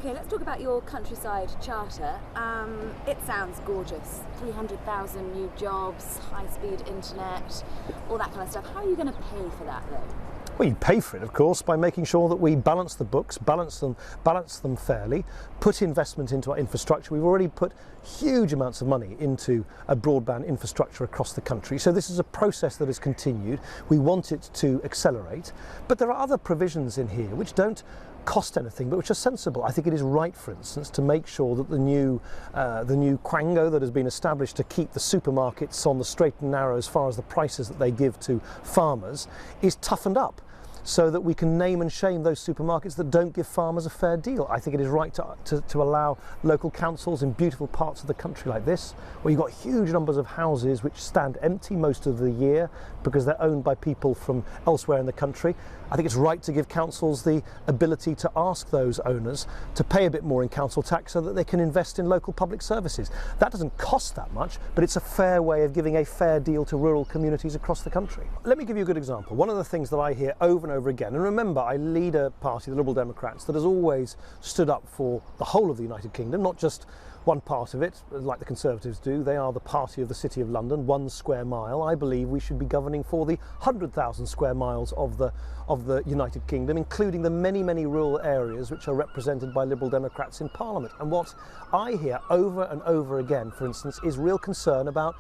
Okay, let's talk about your countryside charter. It sounds gorgeous. 300,000 new jobs, high-speed internet, all that kind of stuff. How are you going to pay for that, though? Well, you pay for it, of course, by making sure that we balance the books, balance them fairly, put investment into our infrastructure. We've already put huge amounts of money into a broadband infrastructure across the country. So this is a process that has continued. We want it to accelerate. But there are other provisions in here which don't cost anything, but which are sensible. I think it is right, for instance, to make sure that the new quango that has been established to keep the supermarkets on the straight and narrow as far as the prices that they give to farmers is toughened up, so that we can name and shame those supermarkets that don't give farmers a fair deal. I think it is right to allow local councils in beautiful parts of the country like this, where you've got huge numbers of houses which stand empty most of the year because they're owned by people from elsewhere in the country. I think it's right to give councils the ability to ask those owners to pay a bit more in council tax so that they can invest in local public services. That doesn't cost that much, but it's a fair way of giving a fair deal to rural communities across the country. Let me give you a good example. One of the things that I hear over and over again, and remember, I lead a party, the Liberal Democrats, that has always stood up for the whole of the United Kingdom, not just one part of it, like the Conservatives do. They are the party of the City of London, 1 square mile. I believe we should be governing for the 100,000 square miles of the United Kingdom, including the many, many rural areas which are represented by Liberal Democrats in Parliament. And what I hear over and over again, for instance, is real concern about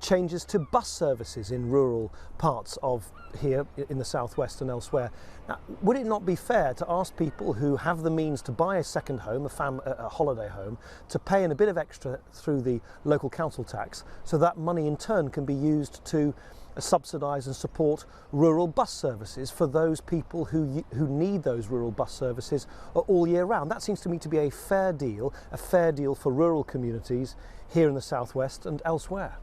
changes to bus services in rural parts of here in the southwest and elsewhere. Now, would it not be fair to ask people who have the means to buy a second home, a holiday home, to pay in a bit of extra through the local council tax, so that money in turn can be used to subsidise and support rural bus services for those people who need those rural bus services all year round? That seems to me to be a fair deal for rural communities here in the southwest and elsewhere.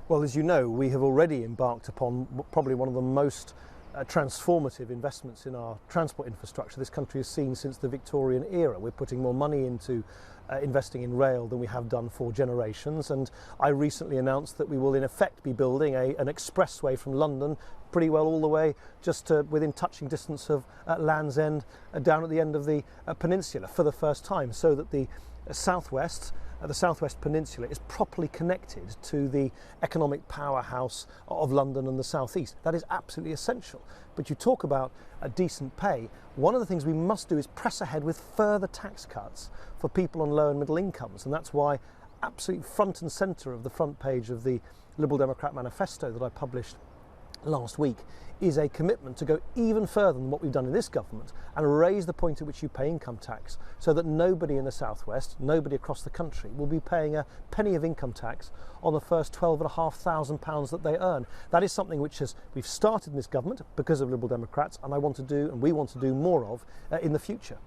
Well, as you know, we have already embarked upon probably one of the most transformative investments in our transport infrastructure this country has seen since the Victorian era. We're putting more money into investing in rail than we have done for generations, and I recently announced that we will in effect be building an expressway from London pretty well all the way just within touching distance of Land's End, down at the end of the peninsula for the first time, so that the southwest peninsula is properly connected to the economic powerhouse of London and the southeast. That is absolutely essential. But you talk about a decent pay. One of the things we must do is press ahead with further tax cuts for people on low and middle incomes, and that's why absolutely front and centre of the front page of the Liberal Democrat manifesto that I published last week is a commitment to go even further than what we've done in this government and raise the point at which you pay income tax, so that nobody in the southwest, nobody across the country, will be paying a penny of income tax on the first £12,500 that they earn. That is something which we've started in this government because of Liberal Democrats, and we want to do more of in the future.